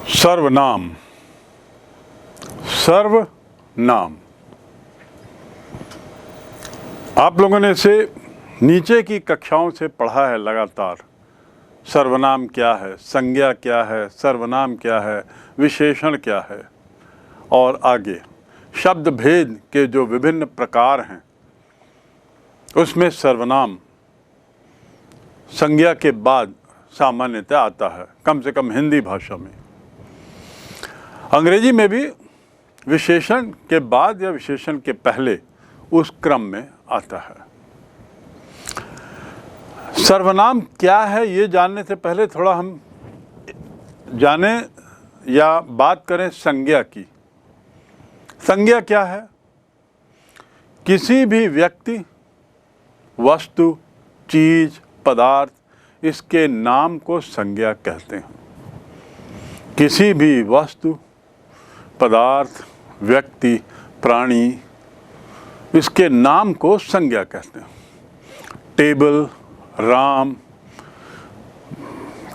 सर्वनाम। सर्वनाम आप लोगों ने इसे नीचे की कक्षाओं से पढ़ा है लगातार। सर्वनाम क्या है, संज्ञा क्या है, सर्वनाम क्या है, विशेषण क्या है, और आगे शब्द भेद के जो विभिन्न प्रकार हैं उसमें सर्वनाम संज्ञा के बाद सामान्यतः आता है, कम से कम हिंदी भाषा में। अंग्रेजी में भी विशेषण के बाद या विशेषण के पहले उस क्रम में आता है। सर्वनाम क्या है ये जानने से पहले थोड़ा हम जाने या बात करें संज्ञा की। संज्ञा क्या है? किसी भी व्यक्ति, वस्तु, चीज, पदार्थ, इसके नाम को संज्ञा कहते हैं। किसी भी वस्तु, पदार्थ, व्यक्ति, प्राणी, इसके नाम को संज्ञा कहते हैं। टेबल, राम,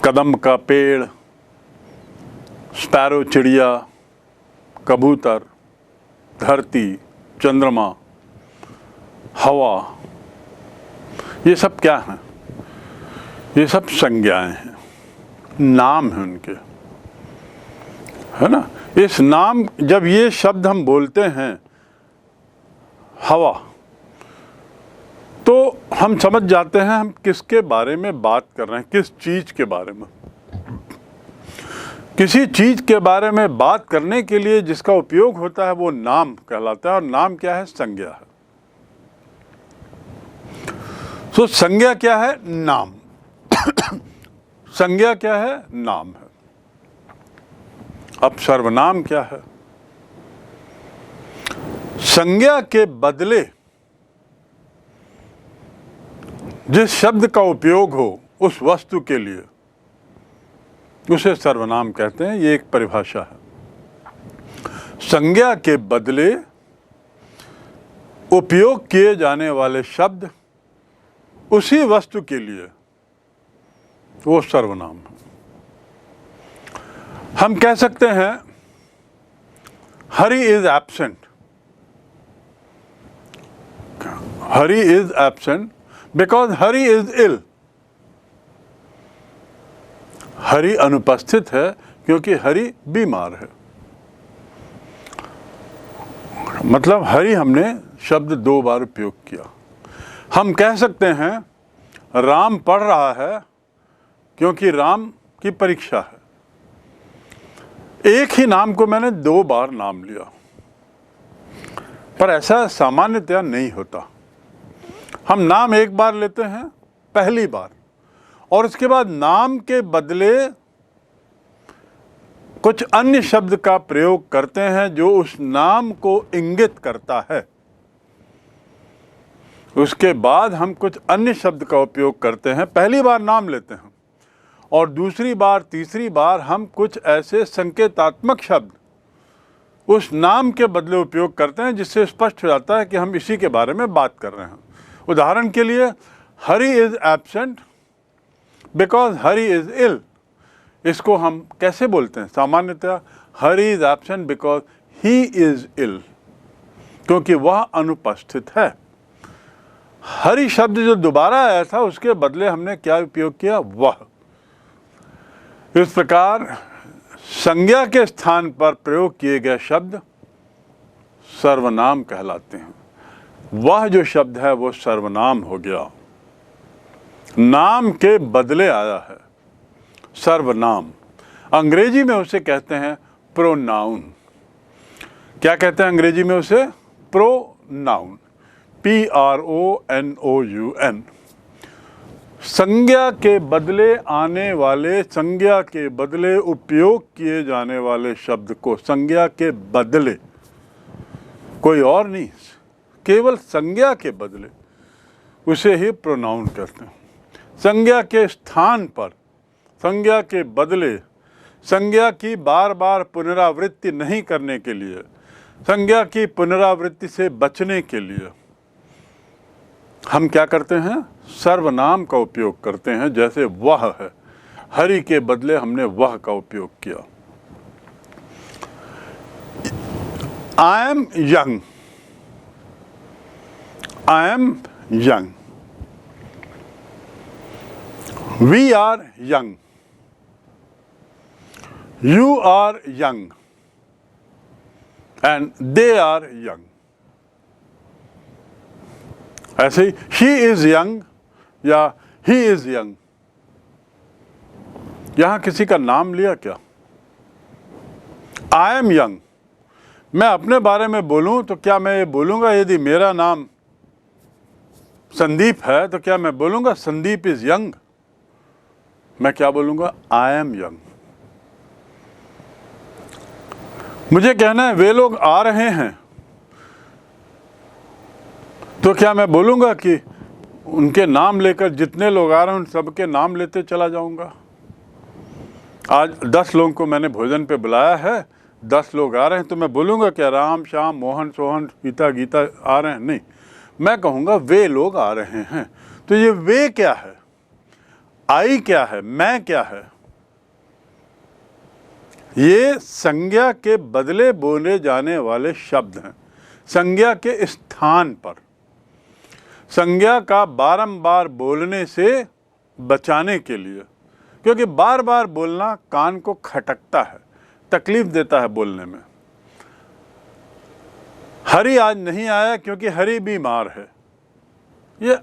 कदम का पेड़, स्पैरो चिड़िया, कबूतर, धरती, चंद्रमा, हवा, ये सब क्या हैं? ये सब संज्ञाएं हैं, नाम हैं उनके, है ना। इस नाम, जब ये शब्द हम बोलते हैं हवा, तो हम समझ जाते हैं हम किसके बारे में बात कर रहे हैं, किस चीज के बारे में। किसी चीज के बारे में बात करने के लिए जिसका उपयोग होता है वो नाम कहलाता है, और नाम क्या है? संज्ञा है। तो संज्ञा क्या है? नाम। संज्ञा क्या है? नाम है। अब सर्वनाम क्या है? संज्ञा के बदले जिस शब्द का उपयोग हो उस वस्तु के लिए उसे सर्वनाम कहते हैं। ये एक परिभाषा है। संज्ञा के बदले उपयोग किए जाने वाले शब्द उसी वस्तु के लिए, वो सर्वनाम है। हम कह सकते हैं Hari is absent. Hari is absent because Hari is ill. Hari अनुपस्थित है क्योंकि हरी बीमार है। मतलब हरी हमने शब्द दो बार उपयोग किया। हम कह सकते हैं राम पढ़ रहा है क्योंकि राम की परीक्षा है। एक ही नाम को मैंने दो बार नाम लिया, पर ऐसा सामान्यतया नहीं होता। हम नाम एक बार लेते हैं, पहली बार, और उसके बाद नाम के बदले कुछ अन्य शब्द का प्रयोग करते हैं जो उस नाम को इंगित करता है। उसके बाद हम कुछ अन्य शब्द का उपयोग करते हैं। पहली बार नाम लेते हैं और दूसरी बार, तीसरी बार हम कुछ ऐसे संकेतात्मक शब्द उस नाम के बदले उपयोग करते हैं जिससे स्पष्ट हो जाता है कि हम इसी के बारे में बात कर रहे हैं। उदाहरण के लिए, Hari is absent because Hari is ill. इसको हम कैसे बोलते हैं? सामान्यतः Hari is absent because he is ill, क्योंकि वह अनुपस्थित है। हरी शब्द जो दोबारा आया था उसके बदले हमने क्या उपयोग किया? वह। इस प्रकार संज्ञा के स्थान पर प्रयोग किए गए शब्द सर्वनाम कहलाते हैं। वह जो शब्द है वो सर्वनाम हो गया, नाम के बदले आया है। सर्वनाम अंग्रेजी में उसे कहते हैं प्रोनाउन। क्या कहते हैं अंग्रेजी में उसे? प्रोनाउन। PRONOUN। संज्ञा के बदले आने वाले, संज्ञा के बदले उपयोग किए जाने वाले शब्द को, संज्ञा के बदले, कोई और नहीं, केवल संज्ञा के बदले, उसे ही प्रोनाउन कहते हैं। संज्ञा के स्थान पर, संज्ञा के बदले, संज्ञा की बार बार पुनरावृत्ति नहीं करने के लिए, संज्ञा की पुनरावृत्ति से बचने के लिए हम क्या करते हैं? सर्वनाम का उपयोग करते हैं। जैसे वह है, हरि के बदले हमने वह का उपयोग किया। I am young. I am young. We are young. You are young. And they are young. ऐसे ही she is young या he is young. यहां किसी का नाम लिया क्या? I am young. मैं अपने बारे में बोलूं तो क्या मैं ये बोलूंगा, यदि मेरा नाम संदीप है तो क्या मैं बोलूंगा संदीप इज यंग? मैं क्या बोलूंगा? आई एम यंग। मुझे कहना है वे लोग आ रहे हैं, तो क्या मैं बोलूंगा कि उनके नाम लेकर जितने लोग आ रहे हैं उन सबके नाम लेते चला जाऊंगा? आज 10 लोगों को मैंने भोजन पे बुलाया है, 10 लोग आ रहे हैं, तो मैं बोलूंगा क्या राम श्याम मोहन सोहन सीता गीता आ रहे हैं? नहीं, मैं कहूँगा वे लोग आ रहे हैं। तो ये वे क्या है, आई क्या है, मैं क्या है? ये संज्ञा के बदले बोले जाने वाले शब्द हैं, संज्ञा के स्थान पर। संज्ञा का बारंबार बोलने से बचाने के लिए, क्योंकि बार बार बोलना कान को खटकता है, तकलीफ देता है बोलने में। हरि आज नहीं आया क्योंकि हरि बीमार है, ये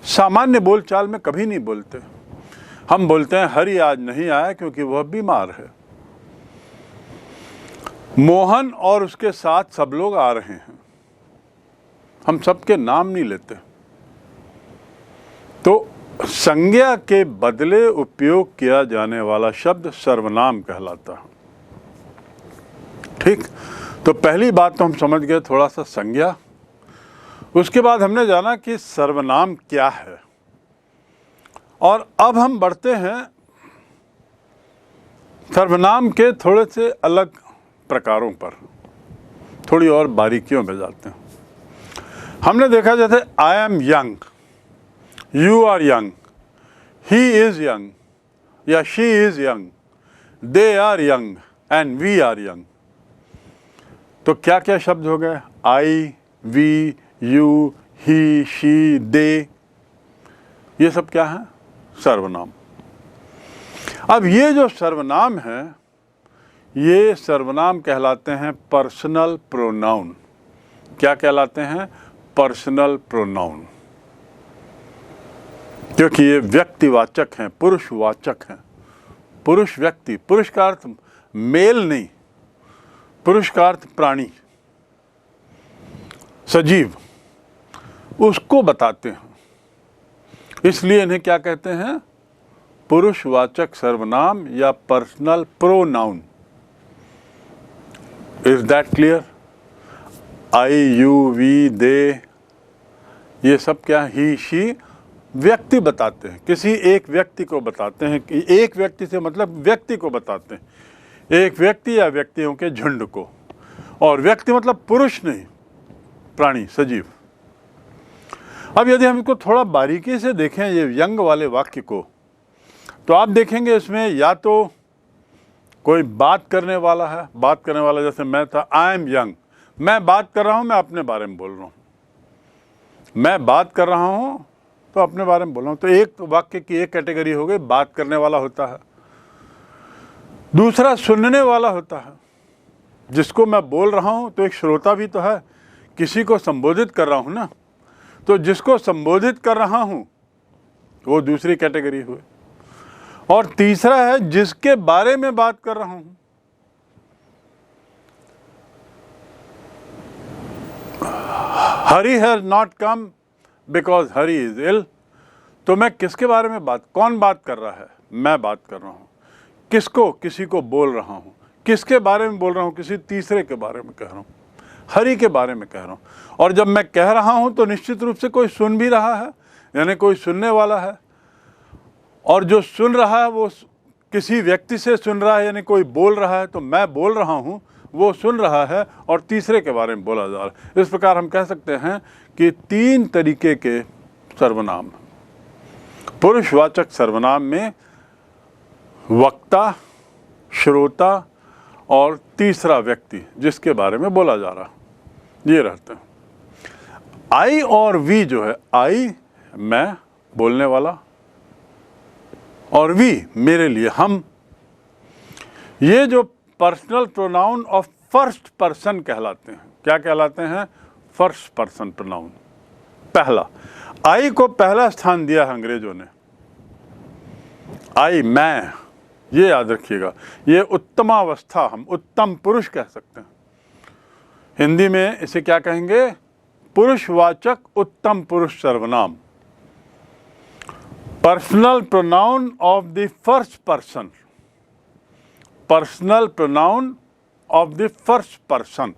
सामान्य बोलचाल में कभी नहीं बोलते। हम बोलते हैं हरि आज नहीं आया क्योंकि वह बीमार है। मोहन और उसके साथ सब लोग आ रहे हैं, हम सबके नाम नहीं लेते। तो संज्ञा के बदले उपयोग किया जाने वाला शब्द सर्वनाम कहलाता है। ठीक, तो पहली बात तो हम समझ गए थोड़ा सा संज्ञा। उसके बाद हमने जाना कि सर्वनाम क्या है, और अब हम बढ़ते हैं सर्वनाम के थोड़े से अलग प्रकारों पर, थोड़ी और बारीकियों में जाते हैं। हमने देखा जैसे I am young, you are young, he is young या she is young, they are young and we are young. तो क्या क्या शब्द हो गए? I, we, you, he, she, they, ये सब क्या है? सर्वनाम। अब ये जो सर्वनाम है, ये सर्वनाम कहलाते हैं पर्सनल प्रोनाउन। क्या कहलाते हैं? पर्सनल प्रोनाउन, क्योंकि ये व्यक्तिवाचक हैं, पुरुषवाचक हैं। पुरुष व्यक्ति, पुरुष का अर्थ मेल नहीं, पुरुष का अर्थ प्राणी, सजीव, उसको बताते हैं। इसलिए इन्हें क्या कहते हैं? पुरुषवाचक सर्वनाम या personal pronoun. Is that clear? I, you, we, they, ये सब क्या? ही, शी, व्यक्ति बताते हैं, किसी एक व्यक्ति को बताते हैं। कि एक व्यक्ति से मतलब व्यक्ति को बताते हैं, एक व्यक्ति या व्यक्तियों के झुंड को। और व्यक्ति मतलब पुरुष नहीं, प्राणी, सजीव। अब यदि हम इसको थोड़ा बारीकी से देखें ये यंग वाले वाक्य को, तो आप देखेंगे इसमें या तो कोई बात करने वाला है, बात करने वाला जैसे मैं था, आई एम यंग, मैं बात कर रहा हूं, मैं अपने बारे में बोल रहा हूं, मैं बात कर रहा हूं तो अपने बारे में बोल रहा हूं। तो एक वाक्य की एक कैटेगरी हो गई, बात करने वाला होता है। दूसरा सुनने वाला होता है, जिसको मैं बोल रहा हूं तो एक श्रोता भी तो है, किसी को संबोधित कर रहा हूं ना, तो जिसको संबोधित कर रहा हूं वो दूसरी कैटेगरी हुई। और तीसरा है जिसके बारे में बात कर रहा हूं। Hari has not come because Hari is ill. तो मैं किसके बारे में बात, कौन बात कर रहा है? मैं बात कर रहा हूं। किसको? किसी को बोल रहा हूं। किसके बारे में बोल रहा हूं? किसी तीसरे के बारे में कह रहा हूं, हरि के बारे में कह रहा हूं। और जब मैं कह रहा हूं तो निश्चित रूप से कोई सुन भी रहा है, यानी कोई सुनने वाला है। और जो सुन रहा है वो किसी व्यक्ति से सुन रहा है, यानी कोई बोल रहा है, तो मैं बोल रहा हूं, वो सुन रहा है और तीसरे के बारे में बोला जा रहा है। इस प्रकार हम कह सकते हैं कि 3 तरीके के सर्वनाम। पुरुषवाचक सर्वनाम में वक्ता, श्रोता और तीसरा व्यक्ति जिसके बारे में बोला जा रहा, ये रहते हैं। आई और वी जो है, आई मैं बोलने वाला और वी मेरे लिए, हम, ये जो personal pronoun of first person कहलाते हैं। क्या कहलाते हैं? फर्स्ट पर्सन प्रोनाउन, पहला। आई को पहला स्थान दिया है अंग्रेजों ने, आई मैं, ये याद रखिएगा। ये उत्तमावस्था, हम उत्तम पुरुष कह सकते हैं। हिंदी में इसे क्या कहेंगे? पुरुषवाचक उत्तम पुरुष सर्वनाम। Personal pronoun of the first person, personal pronoun of the first person.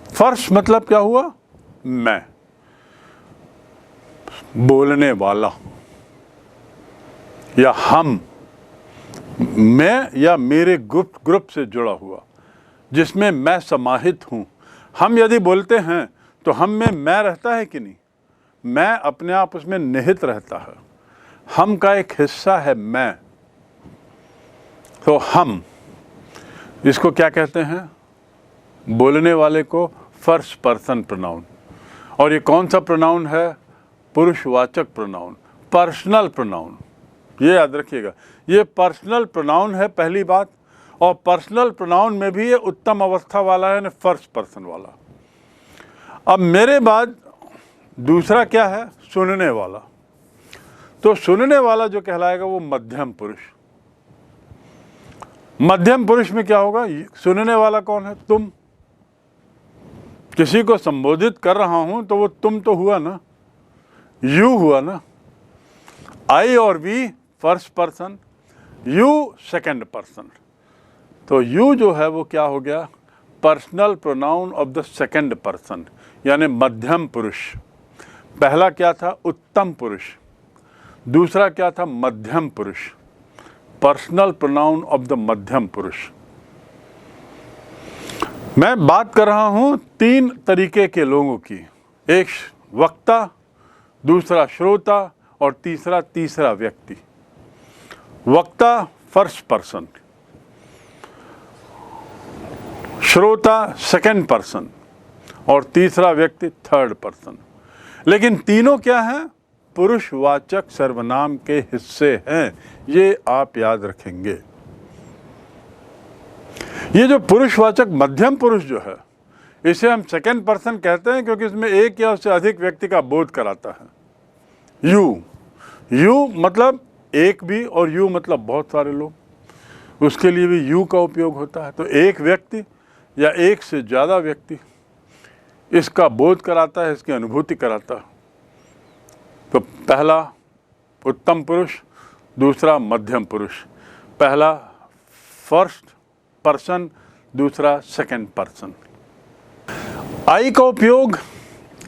First मतलब क्या हुआ? मैं, बोलने वाला, या हम, मैं या मेरे ग्रुप से जुड़ा हुआ, जिसमें मैं समाहित हूं। हम यदि बोलते हैं तो हम में मैं रहता है कि नहीं? मैं अपने आप उसमें निहित रहता है, हम का एक हिस्सा है मैं। तो हम, इसको क्या कहते हैं? बोलने वाले को फर्स्ट पर्सन प्रोनाउन। और ये कौन सा प्रोनाउन है? पुरुषवाचक प्रोनाउन, पर्सनल प्रोनाउन। ये याद रखिएगा, ये पर्सनल प्रोनाउन है, पहली बात। और पर्सनल प्रोनाउन में भी ये उत्तम अवस्था वाला है, फर्स्ट पर्सन वाला। अब मेरे बाद दूसरा क्या है? सुनने वाला। तो सुनने वाला जो कहलाएगा वो मध्यम पुरुष। मध्यम पुरुष में क्या होगा? सुनने वाला कौन है? तुम। किसी को संबोधित कर रहा हूं तो वो तुम तो हुआ ना, यू हुआ ना। आई और we first person, you second person. तो यू जो है वो क्या हो गया? Personal pronoun of the second person, यानी मध्यम पुरुष। पहला क्या था? उत्तम पुरुष। दूसरा क्या था? मध्यम पुरुष। पर्सनल प्रोनाउन ऑफ द मध्यम पुरुष। मैं बात कर रहा हूं तीन तरीके के लोगों की, एक वक्ता, दूसरा श्रोता और तीसरा व्यक्ति। वक्ता फर्स्ट पर्सन, श्रोता सेकंड पर्सन और तीसरा व्यक्ति थर्ड पर्सन। लेकिन तीनों क्या हैं? पुरुषवाचक सर्वनाम के हिस्से हैं। ये आप याद रखेंगे। ये जो पुरुषवाचक मध्यम पुरुष जो है, इसे हम सेकंड पर्सन कहते हैं क्योंकि इसमें एक या उससे अधिक व्यक्ति का बोध कराता है। यू मतलब एक भी, और यू मतलब बहुत सारे लोग, उसके लिए भी यू का उपयोग होता है। तो एक व्यक्ति या एक से ज़्यादा व्यक्ति इसका बोध कराता है, इसकी अनुभूति कराता है। तो पहला उत्तम पुरुष, दूसरा मध्यम पुरुष। पहला फर्स्ट पर्सन, दूसरा सेकंड पर्सन। आई का उपयोग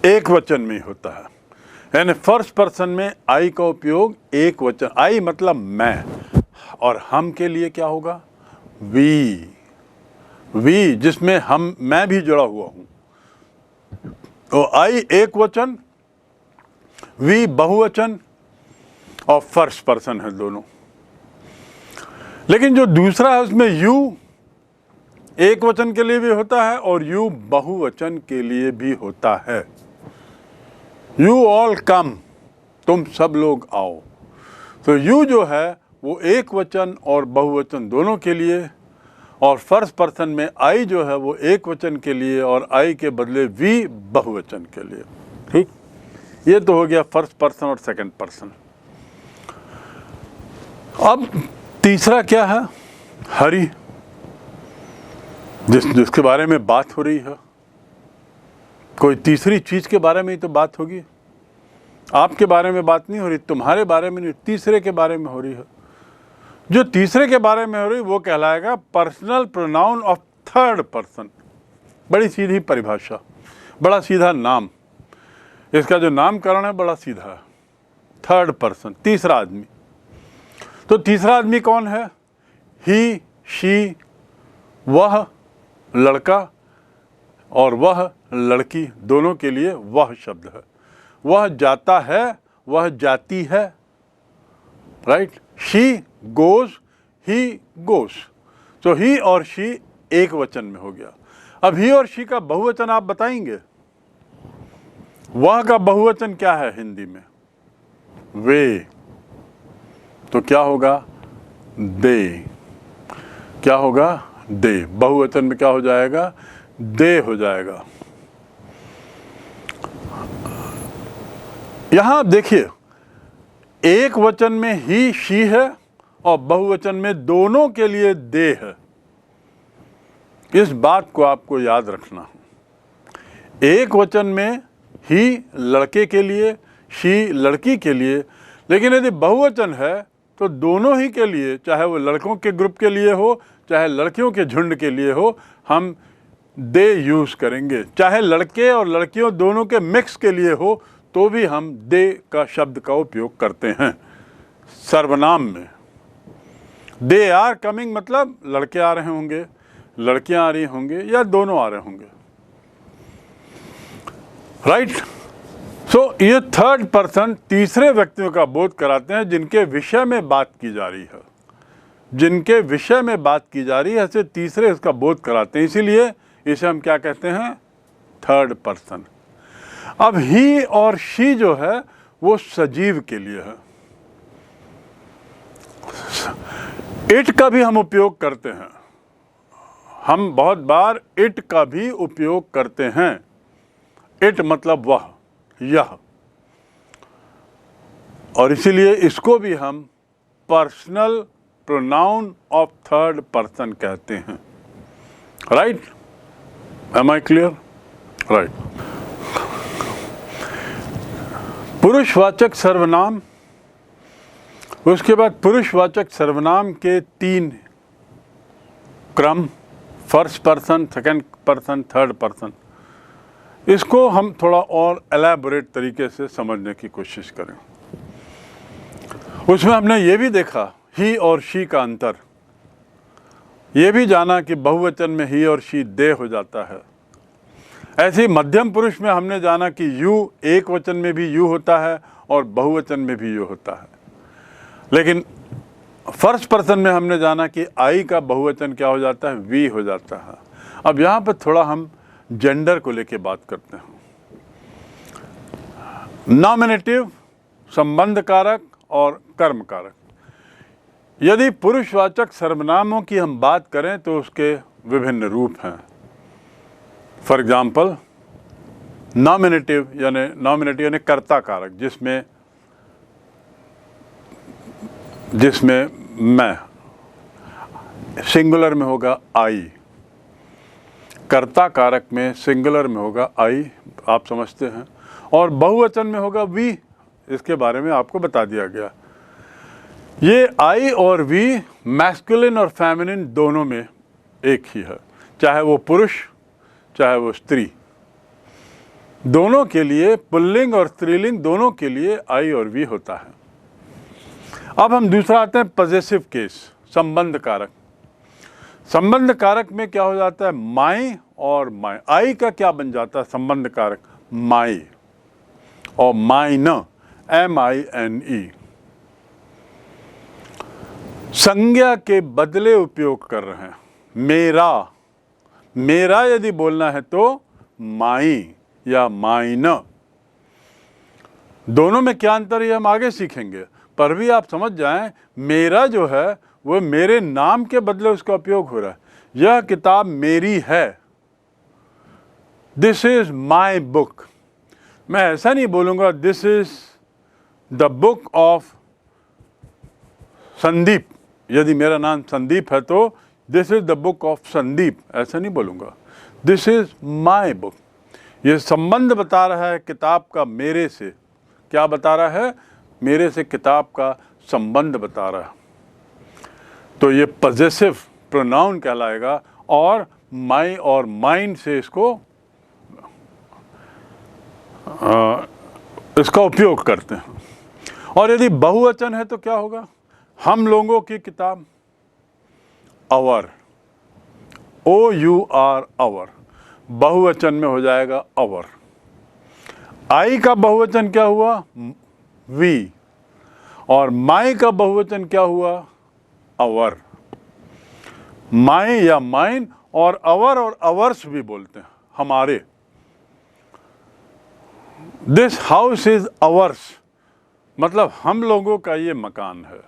एक वचन में होता है, यानी फर्स्ट पर्सन में आई का उपयोग एक वचन। आई मतलब मैं, और हम के लिए क्या होगा? वी, जिसमें हम, मैं भी जुड़ा हुआ हूं। तो आई एक वचन, वी बहुवचन और फर्स्ट पर्सन है दोनों। लेकिन जो दूसरा है उसमें यू एक वचन के लिए भी होता है और यू बहुवचन के लिए भी होता है। यू ऑल कम, तुम सब लोग आओ। तो यू जो है वो एक वचन और बहुवचन दोनों के लिए, और फर्स्ट पर्सन में आई जो है वो एक वचन के लिए और आई के बदले वी बहुवचन के लिए। ठीक, ये तो हो गया फर्स्ट पर्सन और सेकंड पर्सन। अब तीसरा क्या है? हरि, जिसके बारे में बात हो रही है। कोई तीसरी चीज के बारे में ही तो बात होगी। आपके बारे में बात नहीं हो रही, तुम्हारे बारे में नहीं, तीसरे के बारे में हो रही है। जो तीसरे के बारे में हो रही वो कहलाएगा personal pronoun of third person. बड़ी सीधी परिभाषा, बड़ा सीधा नाम। इसका जो नामकरण है बड़ा सीधा है। थर्ड पर्सन, तीसरा आदमी। तो तीसरा आदमी कौन है? ही, शी, वह लड़का और वह लड़की, दोनों के लिए वह शब्द है। वह जाता है, वह जाती है, right. She goes, he goes. So he और शी एक वचन में हो गया। अब ही और शी का बहुवचन आप बताएंगे। वह का बहुवचन क्या है हिंदी में? वे। तो क्या होगा? दे। क्या होगा? दे। बहुवचन में क्या हो जाएगा? दे हो जाएगा। यहां देखिए, एक वचन में ही शी है और बहुवचन में दोनों के लिए दे है। इस बात को आपको याद रखना है। एक वचन में ही लड़के के लिए, शी लड़की के लिए, लेकिन यदि बहुवचन है तो दोनों ही के लिए, चाहे वो लड़कों के ग्रुप के लिए हो चाहे लड़कियों के झुंड के लिए हो, हम दे यूज करेंगे। चाहे लड़के और लड़कियों दोनों के मिक्स के लिए हो तो भी हम दे का शब्द का उपयोग करते हैं सर्वनाम में। दे आर कमिंग मतलब लड़के आ रहे होंगे, लड़कियां आ रही होंगे या दोनों आ रहे होंगे, राइट। सो ये थर्ड पर्सन तीसरे व्यक्तियों का बोध कराते हैं जिनके विषय में बात की जा रही है। जिनके विषय में बात की जा रही है ऐसे तीसरे इसका बोध कराते हैं, इसीलिए इसे हम क्या कहते हैं? Third person. अब ही और शी जो है वो सजीव के लिए है। इट का भी हम उपयोग करते हैं, हम बहुत बार इट का भी उपयोग करते हैं। इट मतलब वह, यह, और इसीलिए इसको भी हम personal pronoun of third person कहते हैं, right. Am I clear? Right. पुरुषवाचक सर्वनाम, उसके बाद पुरुषवाचक सर्वनाम के तीन क्रम, first person, second person, third person. इसको हम थोड़ा और एलैबोरेट तरीके से समझने की कोशिश करें। उसमें हमने ये भी देखा ही और शी का अंतर, ये भी जाना कि बहुवचन में ही और शी दे हो जाता है। ऐसे ही मध्यम पुरुष में हमने जाना कि यू एक वचन में भी यू होता है और बहुवचन में भी यू होता है। लेकिन फर्स्ट पर्सन में हमने जाना कि आई का बहुवचन क्या हो जाता है? वी हो जाता है। अब यहाँ पर थोड़ा हम जेंडर को लेके बात करते हैं। नॉमिनेटिव, संबंध कारक और कर्म कारक। यदि पुरुषवाचक सर्वनामों की हम बात करें तो उसके विभिन्न रूप हैं। फॉर एग्जाम्पल नॉमिनेटिव यानी कर्ता कारक, जिसमें मैं, सिंगुलर में होगा आई। कर्ता कारक में सिंगुलर में होगा आई, आप समझते हैं, और बहुवचन में होगा वी। इसके बारे में आपको बता दिया गया। ये आई और वी मैस्कुलिन और फेमिनिन दोनों में एक ही है, चाहे वो पुरुष चाहे वो स्त्री, दोनों के लिए, पुल्लिंग और स्त्रीलिंग दोनों के लिए आई और वी होता है। अब हम दूसरा आते हैं पॉजेसिव केस, संबंध कारक। संबंध कारक में क्या हो जाता है? माई और माई। आई का क्या बन जाता है संबंध कारक? माई और माइन, MINE। संज्ञा के बदले उपयोग कर रहे हैं। मेरा, मेरा यदि बोलना है तो माई या माइन। दोनों में क्या अंतर है हम आगे सीखेंगे, पर भी आप समझ जाएं मेरा जो है वो मेरे नाम के बदले उसका उपयोग हो रहा है। यह किताब मेरी है, दिस इज माई बुक। मैं ऐसा नहीं बोलूँगा this is the book of Sandeep. यदि मेरा नाम संदीप है तो this is the book of Sandeep, ऐसा नहीं बोलूँगा। This is my book. ये संबंध बता रहा है किताब का मेरे से। क्या बता रहा है? मेरे से किताब का संबंध बता रहा है। तो ये पॉजेसिव प्रोनाउन कहलाएगा और माई और माइन से इसका उपयोग करते हैं। और यदि बहुवचन है तो क्या होगा? हम लोगों की किताब, आवर, OUR, आवर। बहुवचन में हो जाएगा आवर। आई का बहुवचन क्या हुआ? वी। और माई का बहुवचन क्या हुआ? आवर। माई या माइन, और अवर्स भी बोलते हैं, हमारे। दिस हाउस इज अवर्स, मतलब हम लोगों का ये मकान है,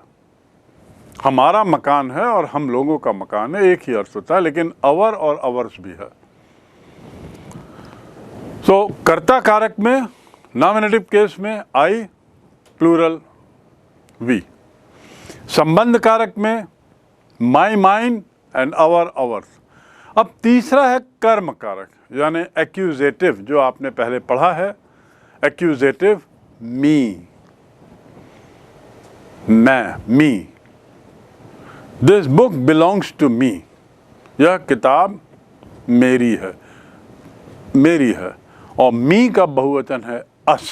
हमारा मकान है और हम लोगों का मकान है, एक ही अर्थ होता है, लेकिन अवर और अवर्स भी है। तो कर्ता कारक में, नॉमिनेटिव केस में आई, प्लूरल वी। संबंध कारक में माई, माइन एंड अवर, अवर्स। अब तीसरा है कर्म कारक, यानी एक्यूजेटिव, जो आपने पहले पढ़ा है, एक्यूजेटिव मी, मैं, me. This book belongs to me, यह किताब मेरी है, मेरी है। और मी का बहुवचन है us.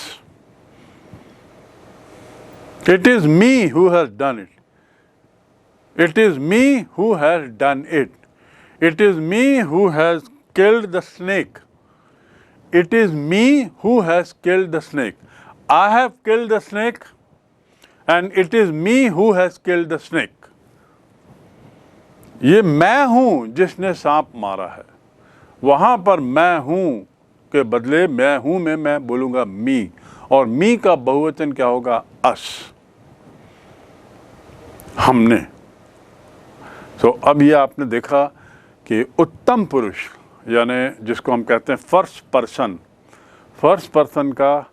It is me who has done it, it is me who has done it, it is me who has killed the snake, it is me who has killed the snake, I have killed the snake and it is me who has killed the snake. ये मैं हूं जिसने सांप मारा है, वहां पर मैं हूं के बदले मैं हूं में मैं बोलूंगा मी, और मी का बहुवचन क्या होगा? अस, हमने। तो अब ये आपने देखा कि उत्तम पुरुष, यानी जिसको हम कहते हैं फर्स्ट पर्सन का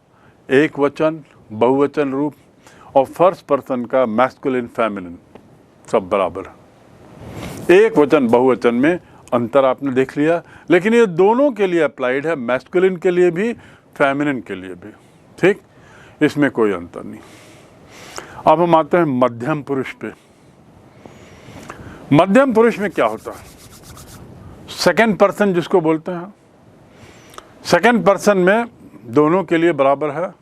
एक वचन, बहुवचन रूप, और फर्स्ट पर्सन का मैस्कुलिन फेमिनिन, सब बराबर है। एक वचन बहुवचन में अंतर आपने देख लिया, लेकिन ये दोनों के लिए अप्लाइड है, मैस्कुलिन के लिए भी, फेमिनिन के लिए भी, ठीक, इसमें कोई अंतर नहीं। अब हम आते हैं मध्यम पुरुष पे। मध्यम पुरुष में क्या होता है? सेकंड पर्सन जिसको बोलते हैं, सेकंड पर्सन में दोनों के लिए बराबर है,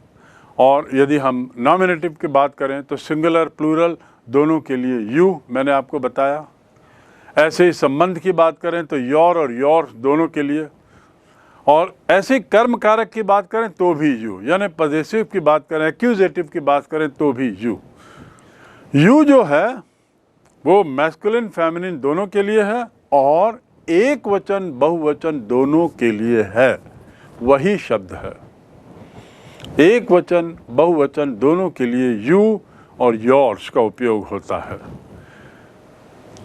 और यदि हम नॉमिनेटिव की बात करें तो सिंगुलर प्लूरल दोनों के लिए यू, मैंने आपको बताया। ऐसे ही संबंध की बात करें तो योर और योर्स दोनों के लिए, और ऐसे ही कर्म कारक की बात करें तो भी यू, यानी पॉजेसिव की बात करें, एक्यूजेटिव की बात करें तो भी यू। यू जो है वो मैस्कुलिन फेमिनिन दोनों के लिए है, और एक वचन बहुवचन दोनों के लिए है, वही शब्द है। एक वचन बहुवचन दोनों के लिए यू और योर्स का उपयोग होता है।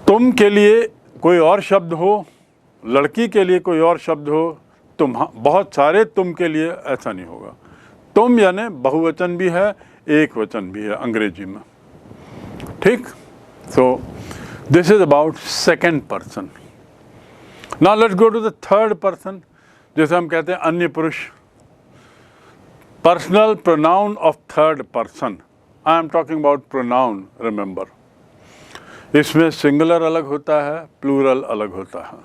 तुम के लिए कोई और शब्द हो, लड़की के लिए कोई और शब्द हो, तुम, बहुत सारे तुम के लिए ऐसा नहीं होगा। तुम यानी बहुवचन भी है, एक वचन भी है अंग्रेजी में, ठीक। So this is about second person. Now let's go to the third person, जैसे हम कहते हैं अन्य पुरुष, personal pronoun of third person. I am talking about pronoun, remember. इसमें सिंगुलर अलग होता है, प्लूरल अलग होता है,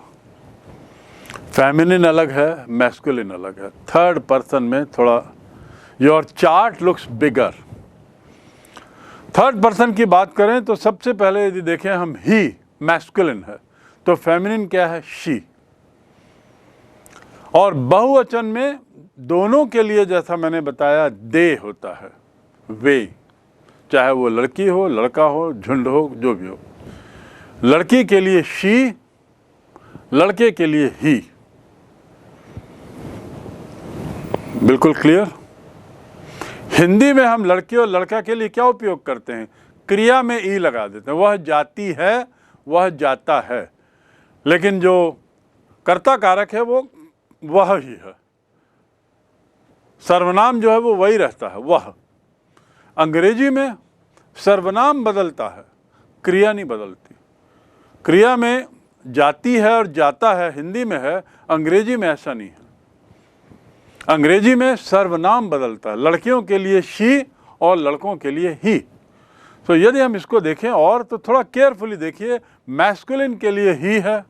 फेमिनिन अलग है, मैस्कुलिन अलग है। थर्ड पर्सन में थोड़ा, your chart looks bigger. Third person की बात करें तो सबसे पहले यदि देखें हम, ही मैस्कुलिन है, तो फेमिनिन क्या है? शी। और बहुवचन में दोनों के लिए, जैसा मैंने बताया, दे होता है, वे, चाहे वो लड़की हो, लड़का हो, झुंड हो, जो भी हो। लड़की के लिए शी, लड़के के लिए ही। बिल्कुल क्लियर। हिंदी में हम लड़की और लड़का के लिए क्या उपयोग करते हैं? क्रिया में ई लगा देते हैं, वह जाती है, वह जाता है। लेकिन जो कर्ता कारक है वो वह ही है, सर्वनाम जो है वो वही रहता है, वह। अंग्रेजी में सर्वनाम बदलता है, क्रिया नहीं बदलती। क्रिया में जाती है और जाता है, हिंदी में है, अंग्रेजी में ऐसा नहीं है। अंग्रेजी में सर्वनाम बदलता है, लड़कियों के लिए शी और लड़कों के लिए ही। तो यदि हम इसको देखें और तो थोड़ा केयरफुली देखिए, मैस्कुलिन के लिए ही है,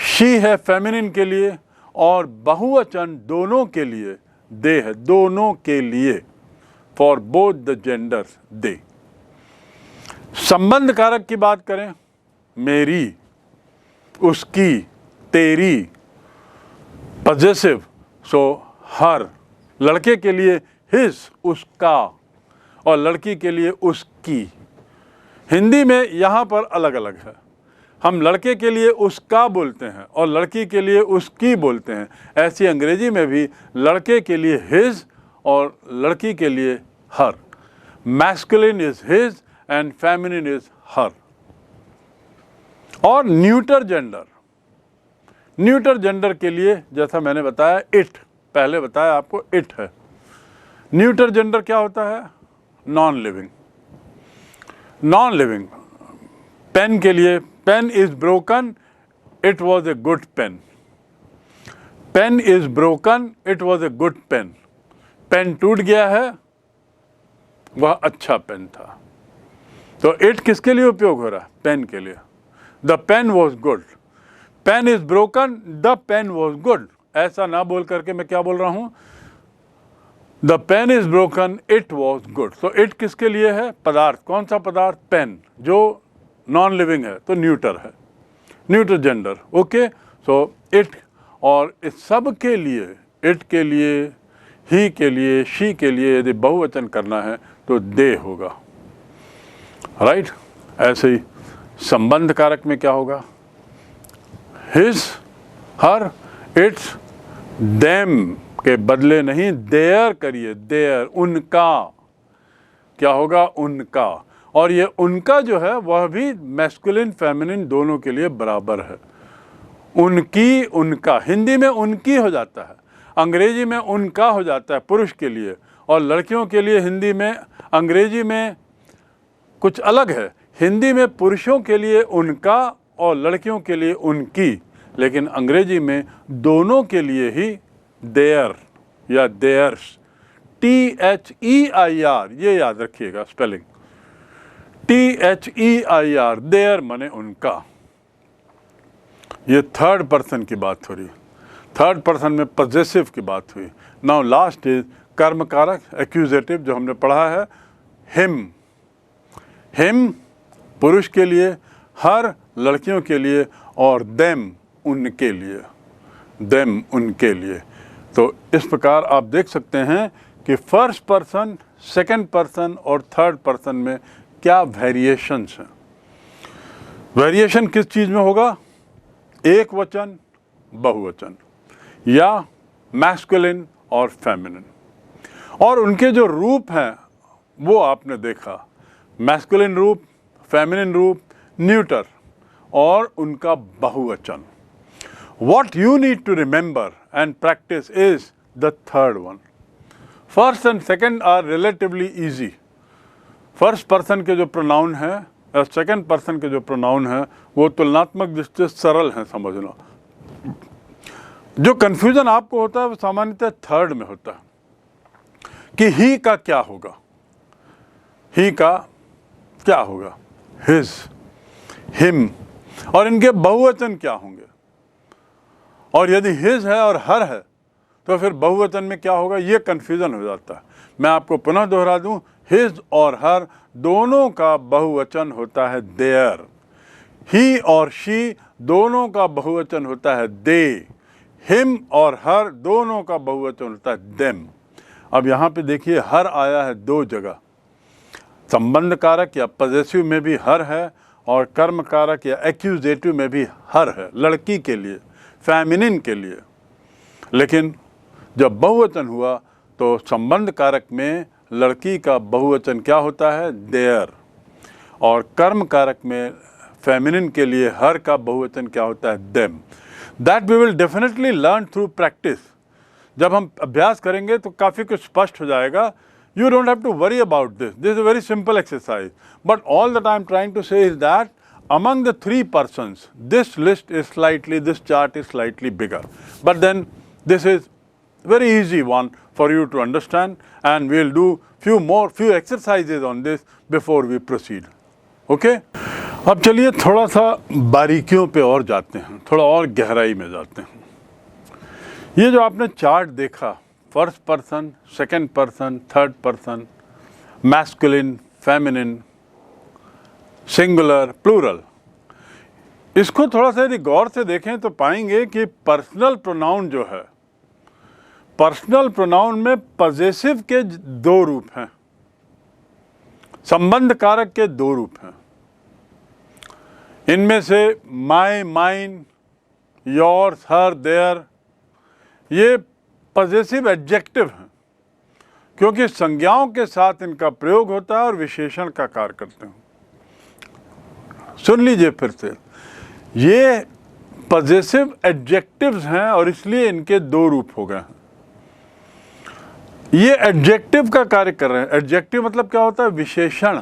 शी है फेमिनिन के लिए, और बहुवचन दोनों के लिए दे है, दोनों के लिए, फॉर बोथ द जेंडर्स दे। संबंध कारक की बात करें, मेरी, उसकी, तेरी, पॉजेसिव, सो हर। लड़के के लिए हिज, उसका, और लड़की के लिए उसकी। हिंदी में यहाँ पर अलग अलग है, हम लड़के के लिए उसका बोलते हैं और लड़की के लिए उसकी बोलते हैं। ऐसी अंग्रेजी में भी लड़के के लिए हिज और लड़की के लिए her. Masculine is his and feminine is her. और न्यूटर जेंडर के लिए जैसा मैंने बताया इट, पहले बताया आपको इट है। न्यूटर जेंडर क्या होता है? Non living. पेन के लिए pen is broken, it was a good pen. Pen is broken, it was a good pen. Pen टूट गया है, वह अच्छा पेन था। तो इट किसके लिए उपयोग हो रहा है? पेन के लिए। The pen was good. Pen is broken, the pen was good. ऐसा ना बोल करके मैं क्या बोल रहा हूं? The pen is broken, it was good. तो इट किसके लिए है? पदार्थ। कौन सा पदार्थ? पेन, जो नॉन लिविंग है, तो न्यूटर है, neuter gender. Okay, so it. और इस सब के लिए, इट के लिए, ही के लिए, शी के लिए यदि बहुवचन करना है तो दे होगा, राइट। ऐसे ही संबंध कारक में क्या होगा? हिज, हर, इट्स, देम के बदले नहीं देयर करिए, देयर, उनका। क्या होगा? उनका। और ये उनका जो है वह भी मैस्कुलिन फेमिनिन दोनों के लिए बराबर है। उनकी, उनका। हिंदी में उनकी हो जाता है, अंग्रेजी में उनका हो जाता है पुरुष के लिए, और लड़कियों के लिए हिंदी में, अंग्रेजी में कुछ अलग है। हिंदी में पुरुषों के लिए उनका और लड़कियों के लिए उनकी, लेकिन अंग्रेजी में दोनों के लिए ही देयर या देयर्स। THEIR, ये याद रखिएगा स्पेलिंग। THEIR, देयर माने उनका। ये थर्ड पर्सन की बात हो रही। थर्ड पर्सन में पॉजेसिव की बात हुई। नाउ लास्ट इज कर्म कारक, एक्यूजेटिव, जो हमने पढ़ा है। हिम पुरुष के लिए, हर लड़कियों के लिए, और देम उनके लिए, देम उनके लिए। तो इस प्रकार आप देख सकते हैं कि फर्स्ट पर्सन, सेकंड पर्सन और थर्ड पर्सन में क्या वेरिएशंस हैं। वेरिएशन किस चीज़ में होगा? एक वचन, बहुवचन, या मैस्कुलिन और फेमिनिन। और उनके जो रूप हैं वो आपने देखा, मैस्कुलिन रूप, फेमिनिन रूप, न्यूटर, और उनका बहुवचन। What you need to remember and practice is the third one. First and second are relatively easy. First person के जो प्रोनाउन है और सेकंड पर्सन के जो प्रोनाउन है वो तुलनात्मक दृष्टि से सरल हैं समझना। जो कंफ्यूजन आपको होता है वो सामान्यतः थर्ड में होता है कि ही का क्या होगा, ही का क्या होगा, हिज, हिम, और इनके बहुवचन क्या होंगे। और यदि हिज है और हर है तो फिर बहुवचन में क्या होगा, ये कंफ्यूजन हो जाता है। मैं आपको पुनः दोहरा दूं, हिज और हर दोनों का बहुवचन होता है देयर। ही और शी दोनों का बहुवचन होता है दे। हिम और हर दोनों का बहुवचन होता है देम। अब यहाँ पे देखिए हर आया है दो जगह, संबंध कारक या पॉजेसिव में भी हर है और कर्म कारक या एक्यूजेटिव में भी हर है, लड़की के लिए, फेमिनिन के लिए। लेकिन जब बहुवचन हुआ तो संबंध कारक में लड़की का बहुवचन क्या होता है, देयर, और कर्म कारक में फेमिनिन के लिए हर का बहुवचन क्या होता है, them. That we will definitely learn through practice. जब हम अभ्यास करेंगे तो काफ़ी कुछ स्पष्ट हो जाएगा। You don't have to worry about this. This is a very simple exercise. But all that I am trying to say is that among the three persons, this list is slightly, this chart is slightly bigger. But then this is very easy one for you to understand, and we'll do few exercises on this before we proceed. Okay? अब चलिए थोड़ा सा बारीकियों पे और जाते हैं, थोड़ा और गहराई में जाते हैं। ये जो आपने चार्ट देखा, first person, second person, third person, masculine, feminine, singular, plural, इसको थोड़ा सा यदि गौर से देखें तो पाएंगे कि पर्सनल प्रोनाउन जो है, पर्सनल प्रोनाउन में पॉजेसिव के दो रूप हैं, संबंध कारक के दो रूप हैं। इनमें से माई, माइन, योर्स, हर, देयर, ये पॉजेसिव एडजेक्टिव हैं क्योंकि संज्ञाओं के साथ इनका प्रयोग होता है और विशेषण का कार्य करते हैं। सुन लीजिए फिर से, ये पॉजेसिव एडजेक्टिव्स हैं और इसलिए इनके दो रूप हो गए हैं। ये एडजेक्टिव का कार्य कर रहे हैं। एडजेक्टिव मतलब क्या होता है? विशेषण